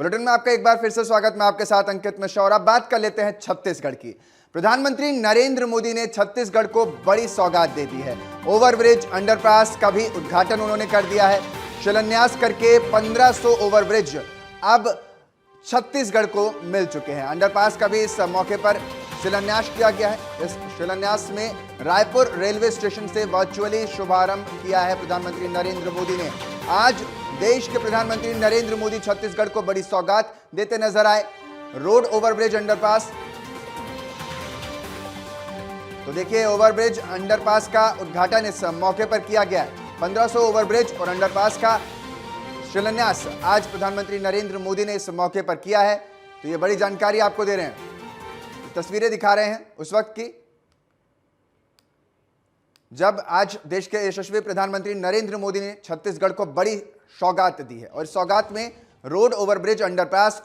Bulletin में आपका एक बार फिर से स्वागत। मैं आपके साथ अंकित मिश्रा और अब बात कर लेते हैं छत्तीसगढ़ की। प्रधानमंत्री नरेंद्र मोदी ने छत्तीसगढ़ को बड़ी सौगात दे दी है। ओवरब्रिज अंडरपास का भी उद्घाटन उन्होंने कर दिया है। शिलान्यास करके 1500 ओवरब्रिज अब छत्तीसगढ़ को मिल चुके हैं। अंडरपास का भी इस मौके पर शिलान्यास किया गया है। इस शिलान्यास में रायपुर रेलवे स्टेशन से वर्चुअली शुभारंभ किया है प्रधानमंत्री नरेंद्र मोदी ने। आज देश के प्रधानमंत्री नरेंद्र मोदी छत्तीसगढ़ को बड़ी सौगात देते नजर आए। रोड ओवरब्रिज अंडरपास, तो देखिए ओवरब्रिज अंडरपास का उद्घाटन इस मौके पर किया गया है। 1500 ओवरब्रिज और अंडरपास का शिलान्यास आज प्रधानमंत्री नरेंद्र मोदी ने इस मौके पर किया है। तो ये बड़ी जानकारी आपको दे रहे हैं, तस्वीरें दिखा रहे हैं उस वक्त की जब आज देश के यशस्वी प्रधानमंत्री नरेंद्र मोदी ने छत्तीसगढ़ को बड़ी सौगात दी है। और इस सौगात में रोड ओवरब्रिज अंडरपास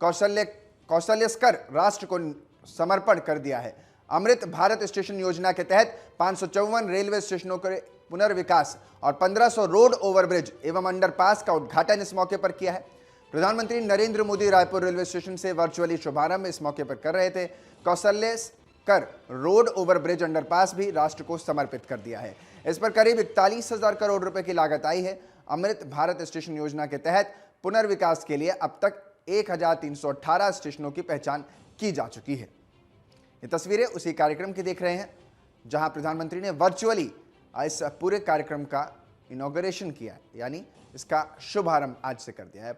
कौशल्यस्कर राष्ट्र को समर्पण कर दिया है। अमृत भारत स्टेशन योजना के तहत 554 रेलवे स्टेशनों के पुनर्विकास और 1500 रोड ओवरब्रिज एवं अंडरपास का उद्घाटन इस मौके पर किया है। प्रधानमंत्री नरेंद्र मोदी रायपुर रेलवे स्टेशन से वर्चुअली शुभारंभ इस मौके पर कर रहे थे। कौशल्यस्कर रोड ओवरब्रिज अंडरपास भी राष्ट्र को समर्पित कर दिया है। इस पर करीब 41,000 करोड़ रुपए की लागत आई है। अमृत भारत स्टेशन योजना के तहत पुनर्विकास के लिए अब तक 1318 स्टेशनों की पहचान की जा चुकी है। ये तस्वीरें उसी कार्यक्रम की देख रहे हैं जहां प्रधानमंत्री ने वर्चुअली इस पूरे कार्यक्रम का इनॉग्रेशन किया है, यानी इसका शुभारंभ आज से कर दिया है।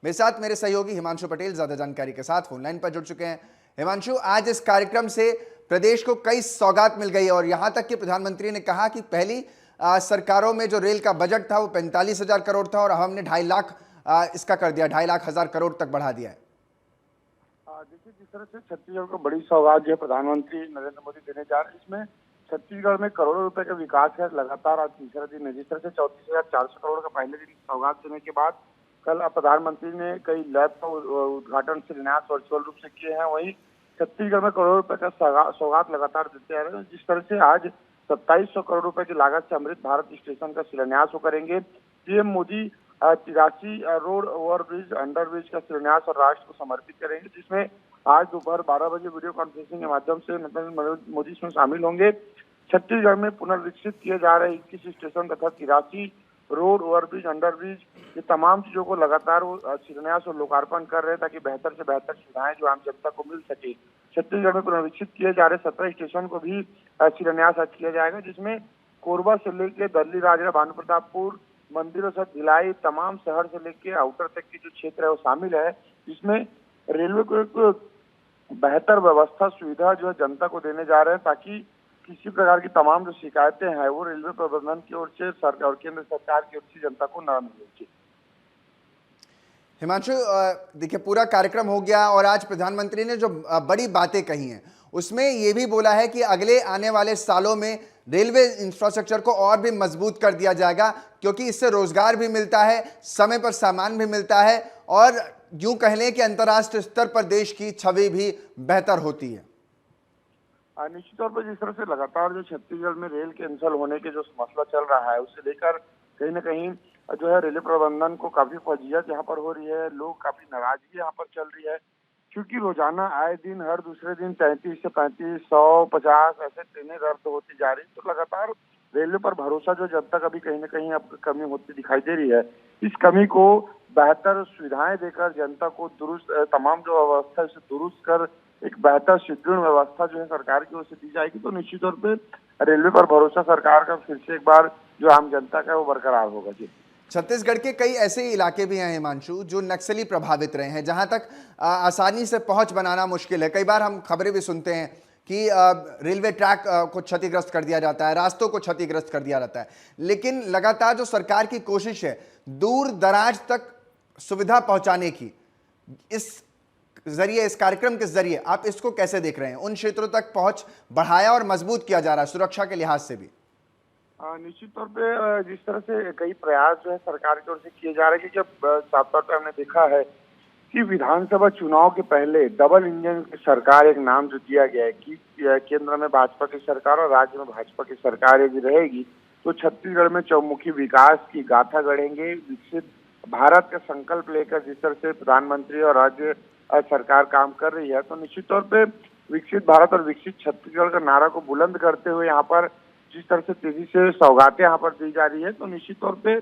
मेरे साथ मेरे सहयोगी हिमांशु पटेल ज्यादा जानकारी के साथ फोनलाइन पर जुड़ चुके हैं। हिमांशु, आज इस कार्यक्रम से प्रदेश को कई सौगात मिल गई और यहां तक कि प्रधानमंत्री ने कहा कि पहली सरकारों में जो रेल का बजट था वो 45,000 करोड़ था और हमने 2.5 लाख इसका कर दिया, 2.5 लाख हजार करोड़ तक बढ़ा दिया है। देखिए, जिस तरह से छत्तीसगढ़ को बड़ी सौगात जो है प्रधानमंत्री नरेंद्र मोदी देने जा रहे हैं, इसमें छत्तीसगढ़ में करोड़ों रुपए का विकास है। लगातार आज तीसरा दिन है। जिस तरह से 34,400 करोड़ का पहले दिन सौगात देने के बाद कल प्रधानमंत्री ने कई लैब का उद्घाटन शिलान्यास वर्चुअल रूप से किए हैं। वहीं छत्तीसगढ़ में करोड़ों रुपए का सौगात लगातार देते आ रहे हैं। जिस तरह से आज 2700 करोड़ रुपए की लागत से अमृत भारत स्टेशन का शिलान्यास वो करेंगे। PM Modi 83 road overbridge underbridge का शिलान्यास और राष्ट्र को समर्पित करेंगे, जिसमें आज दोपहर 12 बजे वीडियो कॉन्फ्रेंसिंग के माध्यम से नरेंद्र मोदी इसमें शामिल होंगे। छत्तीसगढ़ में पुनर्विकसित किए जा रहे 21 स्टेशन तथा 83 रोड ओवरब्रिज अंडरब्रिज, ये तमाम चीजों को लगातार वो शिलान्यास और लोकार्पण कर रहे हैं ताकि बेहतर से बेहतर सुविधाएं जो आम जनता को मिल सके। छत्तीसगढ़ में पुनर्विकसित किए जा रहे 17 स्टेशन को भी शिलान्यास आज किया जाएगा, जिसमें कोरबा से लेकर दल्ली राजरा भानुप्रतापपुर मंदिरों से भिलाई तमाम शहर से लेके आउटर तक की जो क्षेत्र है वो शामिल है। इसमें रेलवे को एक बेहतर व्यवस्था सुविधा जो है जनता को देने जा रहे हैं ताकि किसी प्रकार की तमाम जो शिकायतें हैं वो रेलवे प्रबंधन की ओर से सरकार और केंद्र सरकार की ओर से जनता को न मिले। हिमांशु, देखिए पूरा कार्यक्रम हो गया और आज प्रधानमंत्री ने जो बड़ी बातें कही हैं उसमें ये भी बोला है कि अगले आने वाले सालों में रेलवे इंफ्रास्ट्रक्चर को और भी मजबूत कर दिया जाएगा, क्योंकि इससे रोजगार भी मिलता है, समय पर सामान भी मिलता है और यूं कह लें कि अंतर्राष्ट्रीय स्तर पर देश की छवि भी बेहतर होती है। निश्चित तौर पर जिस तरह से लगातार जो छत्तीसगढ़ में रेल कैंसल होने के जो मसला चल रहा है उससे लेकर कहीं न कहीं जो है रेलवे प्रबंधन को काफी फजीहत यहाँ पर हो रही है। लोग काफी नाराजगी यहाँ पर चल रही है, क्योंकि रोजाना आए दिन हर दूसरे दिन 33 से 35, 100, 50 ऐसे ट्रेनें रद्द होती जा रही। तो लगातार रेलवे पर भरोसा जो जनता का भी कहीं न कहीं अब कमी होती दिखाई दे रही है। इस कमी को बेहतर सुविधाएं देकर जनता को दुरुस्त तमाम जो व्यवस्था है उसे दुरुस्त कर एक बेहतर सुदृढ़ व्यवस्था जो है सरकार की ओर से दी जाएगी, तो निश्चित तौर पे रेलवे पर भरोसा सरकार का फिर से एक बार जो आम जनता का है वो बरकरार होगा। जी, छत्तीसगढ़ के कई ऐसे इलाके भी हैं हिमांशु जो नक्सली प्रभावित रहे हैं, जहां तक आसानी से पहुंच बनाना मुश्किल है। कई बार हम खबरें भी सुनते हैं कि रेलवे ट्रैक को क्षतिग्रस्त कर दिया जाता है, रास्तों को क्षतिग्रस्त कर दिया जाता है, लेकिन लगातार जो सरकार की कोशिश है दूर दराज तक सुविधा पहुंचाने की, इस जरिए, इस कार्यक्रम के जरिए आप इसको कैसे देख रहे हैं? उन क्षेत्रों तक पहुंच बढ़ाया और मजबूत किया जा रहा है सुरक्षा के लिहाज से भी। निश्चित तौर पे जिस तरह से कई प्रयास जो है सरकार की ओर से किए जा रहे हैं कि जब साफ तौर पर हमने देखा है कि विधानसभा चुनाव के पहले डबल इंजन की सरकार एक नाम जो दिया गया है कि केंद्र में भाजपा की सरकार और राज्य में भाजपा की सरकार यदि रहेगी तो छत्तीसगढ़ में चौमुखी विकास की गाथा गढ़ेंगे, विकसित भारत का संकल्प लेकर जिस तरह से प्रधानमंत्री और राज्य सरकार काम कर रही है, तो निश्चित तौर पे विकसित भारत और विकसित छत्तीसगढ़ का नारा को बुलंद करते हुए यहाँ पर जिस तरह से तेजी से सौगातें यहाँ पर दी जा रही है, तो निश्चित तौर पे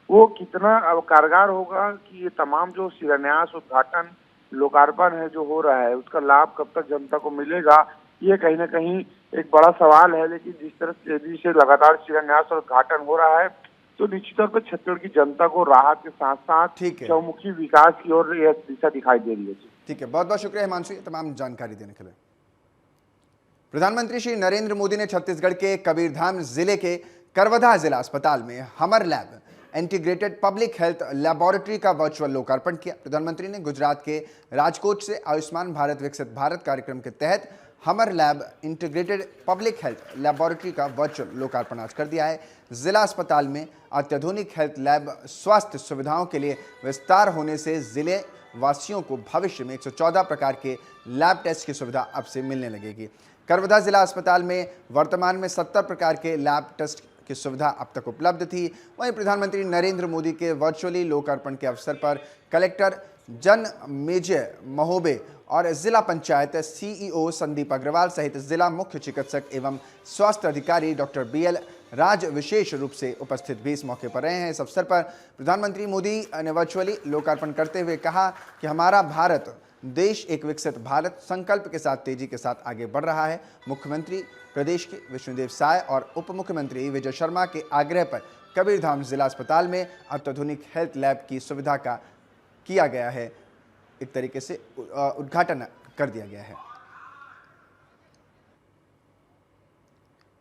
वो कितना कारगर होगा कि ये तमाम जो शिलान्यास, उद्घाटन, लोकार्पण है जो हो रहा है, उसका लाभ कब तक जनता को मिलेगा, ये कहीं ना कहीं एक बड़ा सवाल है। लेकिन जिस तरह तेजी से लगातार शिलान्यास और उद्घाटन हो रहा है, तो निश्चित तौर पर छत्तीसगढ़ की जनता को राहत के साथ साथ ठीक है, चौमुखी विकास की ओर यह दिशा दिखाई दे रही है। ठीक है, बहुत बहुत शुक्रिया हिमांशु, तमाम जानकारी देने के लिए। प्रधानमंत्री श्री नरेंद्र मोदी ने छत्तीसगढ़ के कबीरधाम जिले के करवधा जिला अस्पताल में हमर lab integrated public health laboratory का वर्चुअल लोकार्पण किया। प्रधानमंत्री ने गुजरात के राजकोट से आयुष्मान भारत विकसित भारत कार्यक्रम के तहत हमर lab integrated public health laboratory का वर्चुअल लोकार्पण आज कर दिया है। जिला अस्पताल में अत्याधुनिक हेल्थ लैब स्वास्थ्य सुविधाओं के लिए विस्तार होने से जिले वासियों को भविष्य में 114 प्रकार के लैब टेस्ट की सुविधा अब से मिलने लगेगी। करवधा जिला अस्पताल में वर्तमान में 70 प्रकार के लैब टेस्ट की सुविधा अब तक उपलब्ध थी। वहीं प्रधानमंत्री नरेंद्र मोदी के वर्चुअली लोकार्पण के अवसर पर कलेक्टर जन मेजय महोबे और जिला पंचायत सीईओ संदीप अग्रवाल सहित जिला मुख्य चिकित्सक एवं स्वास्थ्य अधिकारी डॉक्टर बीएल राज विशेष रूप से उपस्थित भी इस मौके पर रहे हैं। इस अवसर पर प्रधानमंत्री मोदी ने वर्चुअली लोकार्पण करते हुए कहा कि हमारा भारत देश एक विकसित भारत संकल्प के साथ तेजी के साथ आगे बढ़ रहा है। मुख्यमंत्री प्रदेश के विष्णुदेव साय और उप मुख्यमंत्री विजय शर्मा के आग्रह पर कबीरधाम जिला अस्पताल में अत्याधुनिक हेल्थ लैब की सुविधा का किया गया है, एक तरीके से उद्घाटन कर दिया गया है।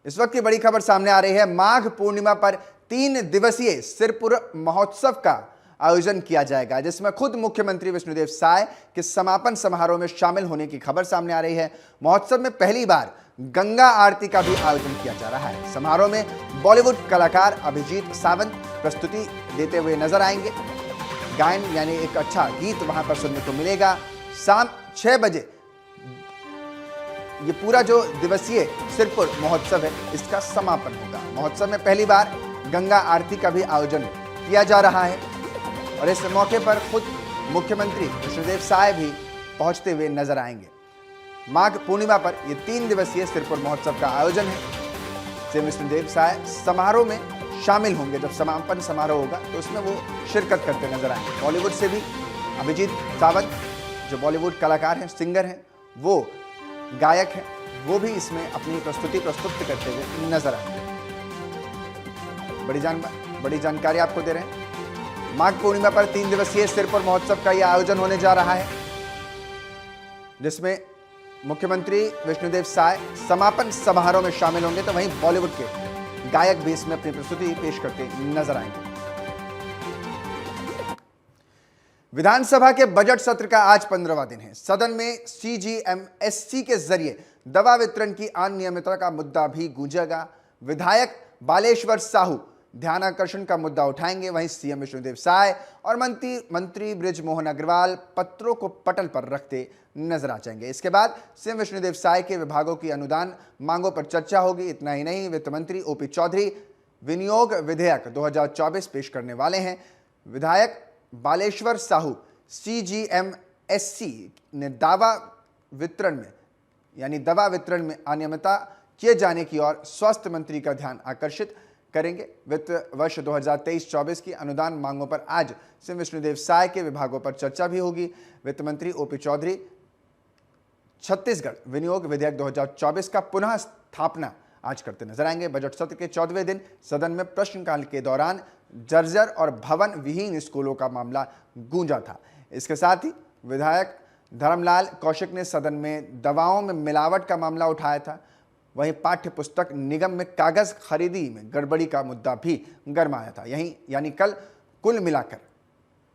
इस वक्त की बड़ी खबर सामने आ रही है। माघ पूर्णिमा पर 3 दिवसीय सिरपुर महोत्सव का आयोजन किया जाएगा, जिसमें खुद मुख्यमंत्री विष्णुदेव साय के समापन समारोह में शामिल होने की खबर सामने आ रही है। महोत्सव में पहली बार गंगा आरती का भी आयोजन किया जा रहा है। समारोह में बॉलीवुड कलाकार अभिजीत सावंत प्रस्तुति देते हुए नजर आएंगे। गायन यानी एक अच्छा गीत वहां पर सुनने को मिलेगा। शाम 6 बजे ये पूरा जो दिवसीय सिरपुर महोत्सव है, इसका समापन होगा। महोत्सव में पहली बार गंगा आरती का भी आयोजन किया जा रहा है और इस मौके पर खुद मुख्यमंत्री विष्णुदेव साय भी पहुंचते हुए नजर आएंगे। माघ पूर्णिमा पर यह 3 दिवसीय सिरपुर महोत्सव का आयोजन है। श्री विष्णुदेव साय समारोह में शामिल होंगे। जब समापन समारोह होगा तो उसमें वो शिरकत करते नजर आएंगे। बॉलीवुड से भी अभिजीत सावंत जो बॉलीवुड कलाकार हैं, सिंगर हैं, वो गायक हैं, वो भी इसमें अपनी प्रस्तुति प्रस्तुत करते हुए नजर आएंगे। बड़ी जानकारी आपको दे रहे हैं। माघ पूर्णिमा पर 3 दिवसीय सिरपुर महोत्सव का यह आयोजन होने जा रहा है, जिसमें मुख्यमंत्री विष्णुदेव साय समापन समारोह में शामिल होंगे, तो वहीं बॉलीवुड के गायक भी इसमें अपनी प्रस्तुति पेश करते नजर आएंगे। विधानसभा के बजट सत्र का आज 15वां दिन है। सदन में सीजीएमएससी के जरिए दवा वितरण की अनियमितता का मुद्दा भी गूंजेगा। विधायक बालेश्वर साहू ध्यानाकर्षण का मुद्दा उठाएंगे। वहीं सीएम विष्णुदेव साय और मंत्री बृजमोहन अग्रवाल पत्रों को पटल पर रखते नजर आ जाएंगे। इसके बाद सीएम विष्णुदेव साय के विभागों की अनुदान मांगों पर चर्चा होगी। इतना ही नहीं, वित्त मंत्री ओपी चौधरी विनियोग विधेयक 2024 पेश करने वाले हैं। विधायक बालेश्वर साहू सीजीएमएससी ने दवा वितरण में अनियमितता किए जाने की ओर स्वास्थ्य मंत्री का ध्यान आकर्षित करेंगे। वित्त वर्ष 2023-24 की अनुदान मांगों पर आज सीएम विष्णुदेव साय के विभागों पर चर्चा भी होगी। वित्त मंत्री ओपी चौधरी छत्तीसगढ़ विनियोग विधेयक 2024 का पुनः स्थापना आज करते नजर आएंगे। बजट सत्र के 14वें दिन सदन में प्रश्नकाल के दौरान जर्जर और भवन विहीन स्कूलों का मामला गूंजा था। इसके साथ ही विधायक धर्मलाल कौशिक ने सदन में दवाओं में मिलावट का मामला उठाया था। वहीं पाठ्य पुस्तक निगम में कागज खरीदी में गड़बड़ी का मुद्दा भी गरमाया था। यहीं यानी कल कुल मिलाकर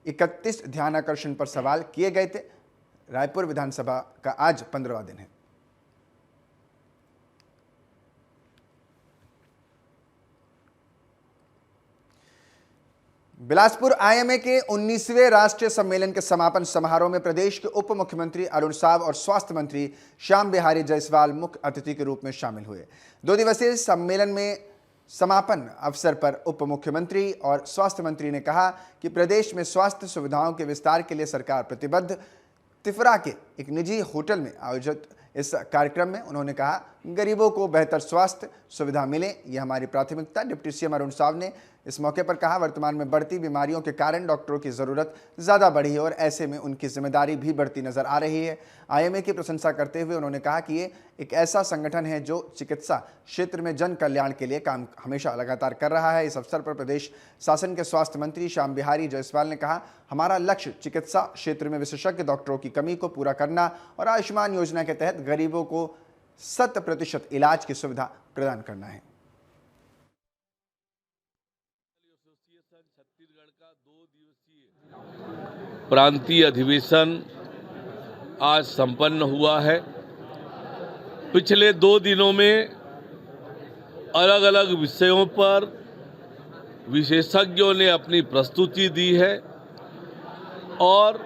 31 ध्यानाकर्षण पर सवाल किए गए थे। रायपुर विधानसभा का आज 15वां दिन है। बिलासपुर आईएमए के 19वें राष्ट्रीय सम्मेलन के समापन समारोह में प्रदेश के उप मुख्यमंत्री अरुण साव और स्वास्थ्य मंत्री श्याम बिहारी जायसवाल मुख्य अतिथि के रूप में शामिल हुए। 2 दिवसीय सम्मेलन में समापन अवसर पर उप मुख्यमंत्री और स्वास्थ्य मंत्री ने कहा कि प्रदेश में स्वास्थ्य सुविधाओं के विस्तार के लिए सरकार प्रतिबद्ध। तिफरा के एक निजी होटल में आयोजित इस कार्यक्रम में उन्होंने कहा, गरीबों को बेहतर स्वास्थ्य सुविधा मिले, यह हमारी प्राथमिकता। डिप्टी सीएम अरुण साव ने इस मौके पर कहा, वर्तमान में बढ़ती बीमारियों के कारण डॉक्टरों की ज़रूरत ज़्यादा बढ़ी है और ऐसे में उनकी जिम्मेदारी भी बढ़ती नजर आ रही है। आईएमए की प्रशंसा करते हुए उन्होंने कहा कि ये एक ऐसा संगठन है जो चिकित्सा क्षेत्र में जन कल्याण के लिए काम हमेशा लगातार कर रहा है। इस अवसर पर प्रदेश शासन के स्वास्थ्य मंत्री श्याम बिहारी जायसवाल ने कहा, हमारा लक्ष्य चिकित्सा क्षेत्र में विशेषज्ञ डॉक्टरों की कमी को पूरा करना और आयुष्मान योजना के तहत गरीबों को 100% इलाज की सुविधा प्रदान करना है। छत्तीसगढ़ का 2 दिवसीय प्रांतीय अधिवेशन आज संपन्न हुआ है। पिछले 2 दिनों में अलग अलग विषयों पर विशेषज्ञों ने अपनी प्रस्तुति दी है और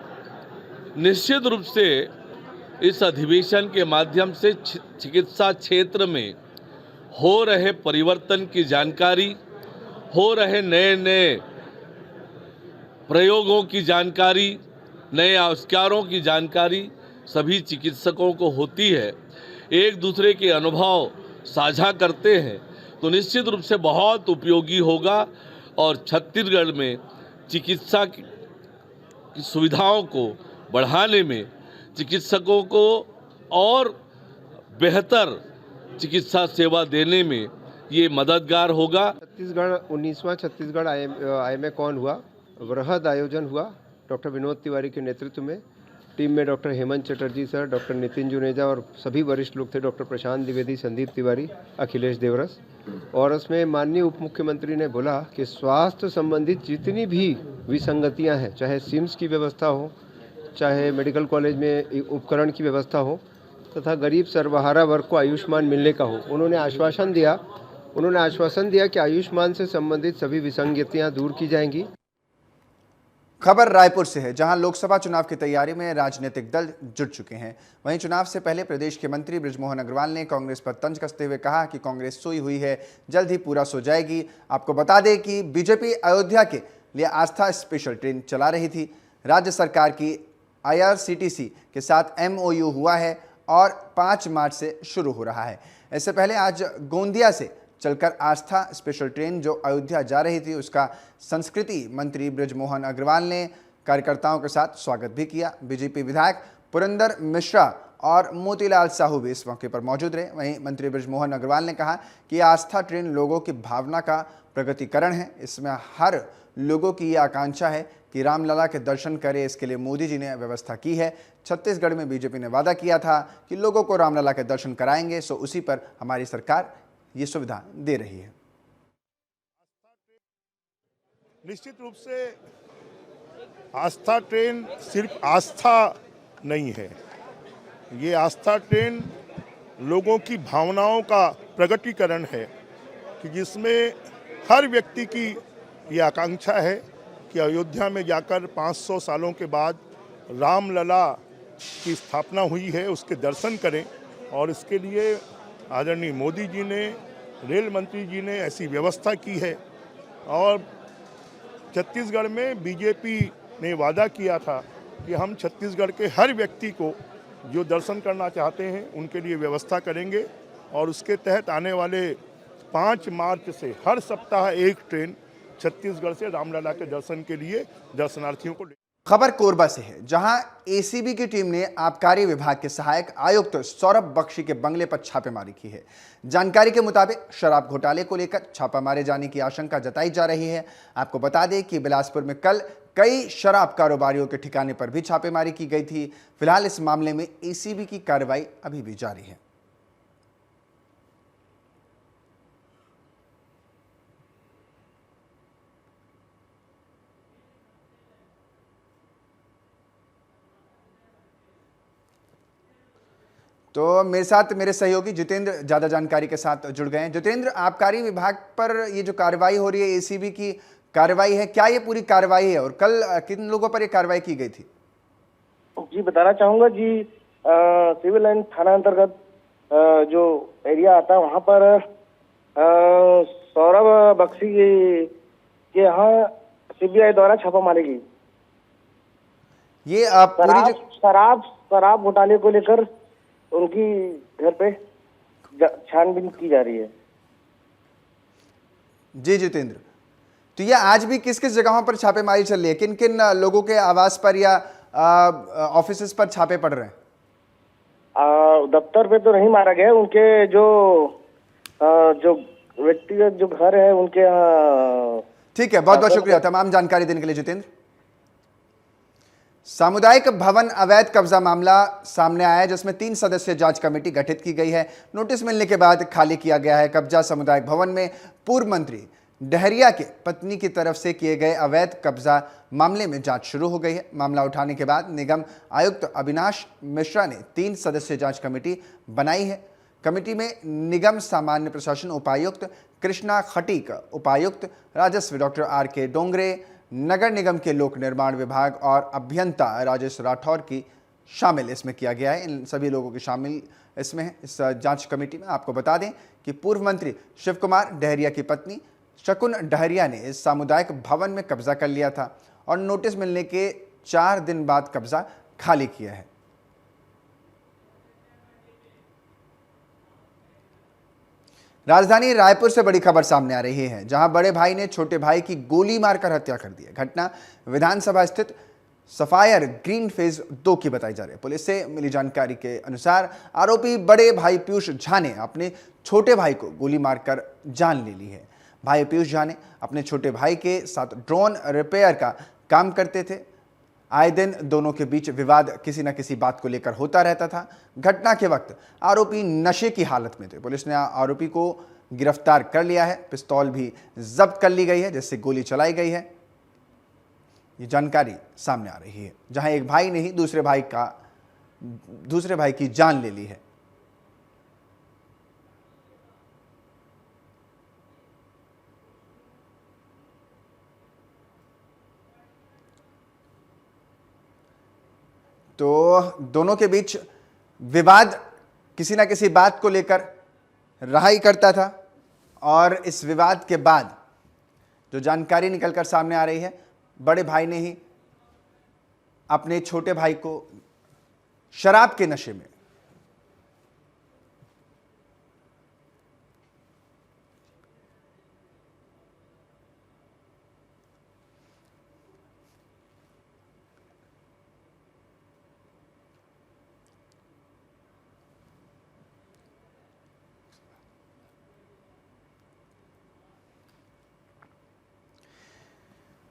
निश्चित रूप से इस अधिवेशन के माध्यम से चिकित्सा क्षेत्र में हो रहे परिवर्तन की जानकारी, हो रहे नए नए प्रयोगों की जानकारी, नए आविष्कारों की जानकारी सभी चिकित्सकों को होती है। एक दूसरे के अनुभव साझा करते हैं तो निश्चित रूप से बहुत उपयोगी होगा और छत्तीसगढ़ में चिकित्सा की सुविधाओं को बढ़ाने में, चिकित्सकों को और बेहतर चिकित्सा सेवा देने में ये मददगार होगा। छत्तीसगढ़ 19वां छत्तीसगढ़ आईएमए कॉन हुआ, वृहद आयोजन हुआ डॉक्टर विनोद तिवारी के नेतृत्व में। टीम में doctor Hemant Chatterjee sir, doctor Nitin Juneja और सभी वरिष्ठ लोग थे, डॉक्टर प्रशांत द्विवेदी, संदीप तिवारी, अखिलेश देवरस। और उसमें माननीय उप मुख्यमंत्री ने बोला कि स्वास्थ्य संबंधित जितनी भी विसंगतियां हैं, चाहे सिम्स की व्यवस्था हो, चाहे मेडिकल कॉलेज में उपकरण की व्यवस्था हो, तथा गरीब सर्वहारा वर्ग को आयुष्मान मिलने का हो, उन्होंने आश्वासन दिया कि आयुष्मान से संबंधित सभी विसंगतियां दूर की जाएंगी। खबर रायपुर से है, जहां लोकसभा चुनाव की तैयारी में राजनीतिक दल जुट चुके हैं। वहीं चुनाव से पहले प्रदेश के मंत्री बृजमोहन अग्रवाल ने कांग्रेस पर तंज कसते हुए कहा कि कांग्रेस सोई हुई है, जल्द ही पूरा सो जाएगी। आपको बता दें कि बीजेपी अयोध्या के लिए आस्था स्पेशल ट्रेन चला रही थी। राज्य सरकार की IRCTC के साथ MOU हुआ है और 5 मार्च से शुरू हो रहा है। इससे पहले आज गोंदिया से चलकर आस्था स्पेशल ट्रेन जो अयोध्या जा रही थी, उसका संस्कृति मंत्री बृजमोहन अग्रवाल ने कार्यकर्ताओं के साथ स्वागत भी किया। बीजेपी विधायक पुरंदर मिश्रा और मोतीलाल साहू भी इस मौके पर मौजूद रहे। वहीं मंत्री बृजमोहन अग्रवाल ने कहा कि आस्था ट्रेन लोगों की भावना का प्रगतिकरण है। इसमें हर लोगों की ये आकांक्षा है कि रामलला के दर्शन करे, इसके लिए मोदी जी ने व्यवस्था की है। छत्तीसगढ़ में बीजेपी ने वादा किया था कि लोगों को रामलला के दर्शन कराएंगे, सो उसी पर हमारी सरकार ये सुविधा दे रही है। निश्चित रूप से आस्था ट्रेन सिर्फ आस्था नहीं है, ये आस्था ट्रेन लोगों की भावनाओं का प्रकटीकरण है कि जिसमें हर व्यक्ति की ये आकांक्षा है कि अयोध्या में जाकर 500 सालों के बाद रामलला की स्थापना हुई है, उसके दर्शन करें। और इसके लिए आदरणीय मोदी जी ने, रेल मंत्री जी ने ऐसी व्यवस्था की है। और छत्तीसगढ़ में बीजेपी ने वादा किया था कि हम छत्तीसगढ़ के हर व्यक्ति को जो दर्शन करना चाहते हैं उनके लिए व्यवस्था करेंगे। और उसके तहत आने वाले 5 मार्च से हर सप्ताह एक ट्रेन छत्तीसगढ़ से रामलला के दर्शन के लिए दर्शनार्थियों को। खबर कोरबा से है, जहां ACB की टीम ने आबकारी विभाग के सहायक आयुक्त सौरभ बख्शी के बंगले पर छापेमारी की है। जानकारी के मुताबिक शराब घोटाले को लेकर छापा मारे जाने की आशंका जताई जा रही है। आपको बता दें कि बिलासपुर में कल कई शराब कारोबारियों के ठिकाने पर भी छापेमारी की गई थी। फिलहाल इस मामले में ACB की कार्रवाई अभी भी जारी है। तो मेरे साथ मेरे सहयोगी जितेंद्र ज़्यादा जानकारी के साथ जुड़ गए हैं। जितेंद्र, आबकारी विभाग पर ये जो कार्रवाई हो रही है, ACB की कार्रवाई है, क्या ये पूरी कार्रवाई है और कल किन लोगों पर ये कार्रवाई की गई थी? जी बताना चाहूंगा जी, सिविल लाइन थाना अंतर्गत जो एरिया आता है वहाँ पर सौरभ बख्शी के यहाँ सीबीआई द्वारा छापा मारी गई। ये पूरी शराब घोटाले को लेकर उनकी घर पे छानबीन की जा रही है। जी जितेंद्र, तो ये आज भी किस किस जगहों पर छापेमारी चल रही है? किन किन लोगों के आवास पर या ऑफिस पर छापे पड़ रहे हैं? दफ्तर पे तो नहीं मारा गया, उनके जो व्यक्तिगत जो घर है उनके यहाँ। ठीक है, बहुत बहुत शुक्रिया तमाम जानकारी देने के लिए जितेंद्र। सामुदायिक भवन अवैध कब्जा मामला सामने आया है, जिसमें 3 सदस्यीय जांच कमेटी गठित की गई है। नोटिस मिलने के बाद खाली किया गया है कब्जा। सामुदायिक भवन में पूर्व मंत्री डहरिया के पत्नी की तरफ से किए गए अवैध कब्जा मामले में जांच शुरू हो गई है। मामला उठाने के बाद निगम आयुक्त अविनाश मिश्रा ने 3 सदस्यीय जांच कमेटी बनाई है। कमेटी में निगम सामान्य प्रशासन उपायुक्त कृष्णा खटीक, उपायुक्त राजस्व डॉक्टर RK डोंगरे, नगर निगम के लोक निर्माण विभाग और अभियंता राजेश राठौर की शामिल इसमें किया गया है। इन सभी लोगों की शामिल इसमें है इस जांच कमेटी में। आपको बता दें कि पूर्व मंत्री शिव कुमार डहरिया की पत्नी शकुन डहरिया ने इस सामुदायिक भवन में कब्जा कर लिया था और नोटिस मिलने के 4 दिन बाद कब्जा खाली किया है। राजधानी रायपुर से बड़ी खबर सामने आ रही है, जहां बड़े भाई ने छोटे भाई की गोली मारकर हत्या कर दी है। घटना विधानसभा स्थित सफायर ग्रीन फेज 2 की बताई जा रही है। पुलिस से मिली जानकारी के अनुसार आरोपी बड़े भाई पीयूष झा ने अपने छोटे भाई को गोली मारकर जान ले ली है। भाई पीयूष झा ने अपने छोटे भाई के साथ ड्रोन रिपेयर का काम करते थे। आए दिन दोनों के बीच विवाद किसी न किसी बात को लेकर होता रहता था। घटना के वक्त आरोपी नशे की हालत में थे। पुलिस ने आरोपी को गिरफ्तार कर लिया है। पिस्तौल भी जब्त कर ली गई है, जिससे गोली चलाई गई है। ये जानकारी सामने आ रही है, जहां एक भाई ने ही दूसरे भाई की जान ले ली है। तो दोनों के बीच विवाद किसी ना किसी बात को लेकर रहा ही करता था और इस विवाद के बाद जो जानकारी निकलकर सामने आ रही है, बड़े भाई ने ही अपने छोटे भाई को शराब के नशे में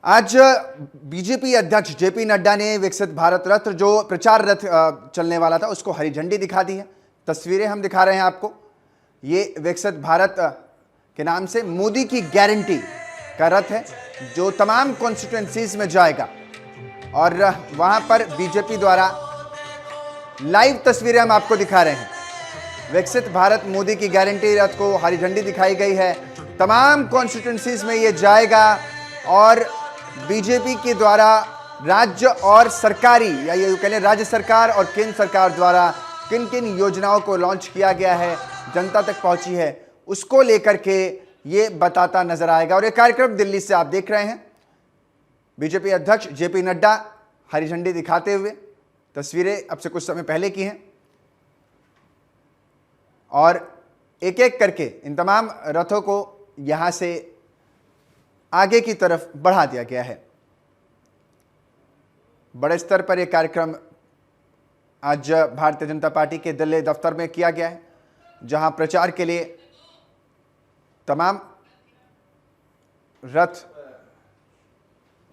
आज बीजेपी अध्यक्ष जेपी नड्डा ने विकसित भारत रथ, जो प्रचार रथ चलने वाला था, उसको हरी झंडी दिखा दी है। तस्वीरें हम दिखा रहे हैं आपको। ये विकसित भारत के नाम से मोदी की गारंटी का रथ है, जो तमाम कॉन्स्टिट्यूएंसीज में जाएगा और वहां पर बीजेपी द्वारा लाइव तस्वीरें हम आपको दिखा रहे हैं। विकसित भारत मोदी की गारंटी रथ को हरी झंडी दिखाई गई है। तमाम कॉन्स्टिट्यूएंसीज में ये जाएगा और बीजेपी के द्वारा राज्य और सरकारी या ये कह लें राज्य सरकार और केंद्र सरकार द्वारा किन किन योजनाओं को लॉन्च किया गया है, जनता तक पहुंची है, उसको लेकर के ये बताता नजर आएगा। और ये कार्यक्रम दिल्ली से आप देख रहे हैं। बीजेपी अध्यक्ष जेपी नड्डा हरी झंडी दिखाते हुए, तस्वीरें अब से कुछ समय पहले की हैं और एक एक करके इन तमाम रथों को यहां से आगे की तरफ बढ़ा दिया गया है। बड़े स्तर पर यह कार्यक्रम आज भारतीय जनता पार्टी के दिल्ली दफ्तर में किया गया है, जहां प्रचार के लिए तमाम रथ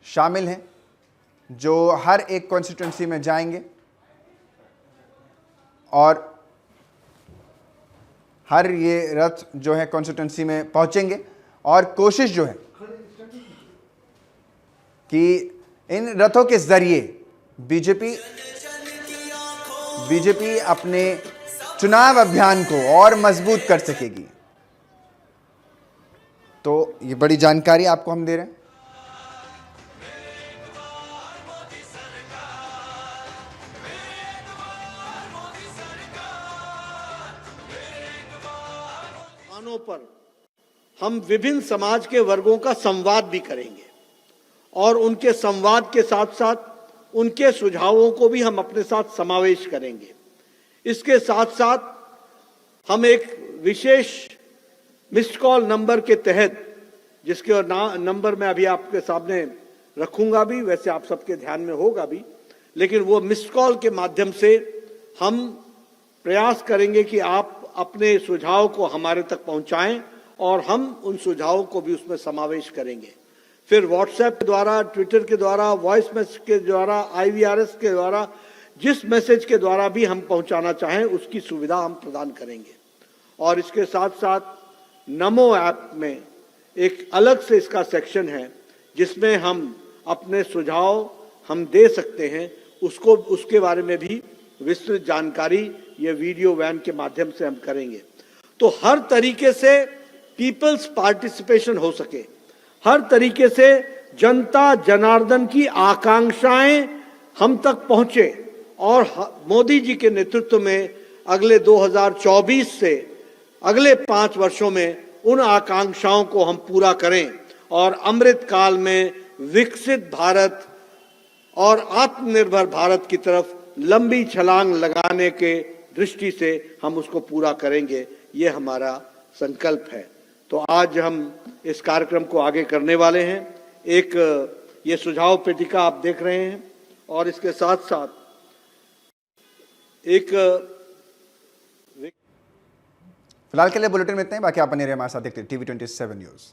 शामिल हैं, जो हर एक कॉन्स्टिट्यूंसी में जाएंगे और हर ये रथ जो है कॉन्स्टिट्यूंसी में पहुंचेंगे और कोशिश जो है कि इन रथों के जरिए बीजेपी अपने चुनाव अभियान को और मजबूत कर सकेगी। तो ये बड़ी जानकारी आपको हम दे रहे हैं। स्थानों पर हम विभिन्न समाज के वर्गों का संवाद भी करेंगे और उनके संवाद के साथ साथ उनके सुझावों को भी हम अपने साथ समावेश करेंगे। इसके साथ साथ हम एक विशेष मिस्ड कॉल नंबर के तहत, जिसके नंबर मैं अभी आपके सामने रखूंगा भी, वैसे आप सबके ध्यान में होगा भी, लेकिन वो मिस्ड कॉल के माध्यम से हम प्रयास करेंगे कि आप अपने सुझाव को हमारे तक पहुंचाएं और हम उन सुझावों को भी उसमें समावेश करेंगे। फिर व्हाट्सएप के द्वारा, ट्विटर के द्वारा, वॉइस मैसेज के द्वारा, IVRS के द्वारा, जिस मैसेज के द्वारा भी हम पहुंचाना चाहें उसकी सुविधा हम प्रदान करेंगे। और इसके साथ साथ नमो ऐप में एक अलग से इसका सेक्शन है जिसमें हम अपने सुझाव हम दे सकते हैं, उसके बारे में भी विस्तृत जानकारी ये वीडियो वैन के माध्यम से हम करेंगे। तो हर तरीके से पीपल्स पार्टिसिपेशन हो सके, हर तरीके से जनता जनार्दन की आकांक्षाएं हम तक पहुंचे और मोदी जी के नेतृत्व में अगले 2024 से अगले 5 वर्षों में उन आकांक्षाओं को हम पूरा करें और अमृत काल में विकसित भारत और आत्मनिर्भर भारत की तरफ लंबी छलांग लगाने के दृष्टि से हम उसको पूरा करेंगे। ये हमारा संकल्प है। तो आज हम इस कार्यक्रम को आगे करने वाले हैं। एक ये सुझाव पेटिका आप देख रहे हैं और इसके साथ साथ एक फिलहाल के लिए बुलेटिन में इतना ही। बाकी आप बने रहिए हमारे साथ देखते TV27 न्यूज़।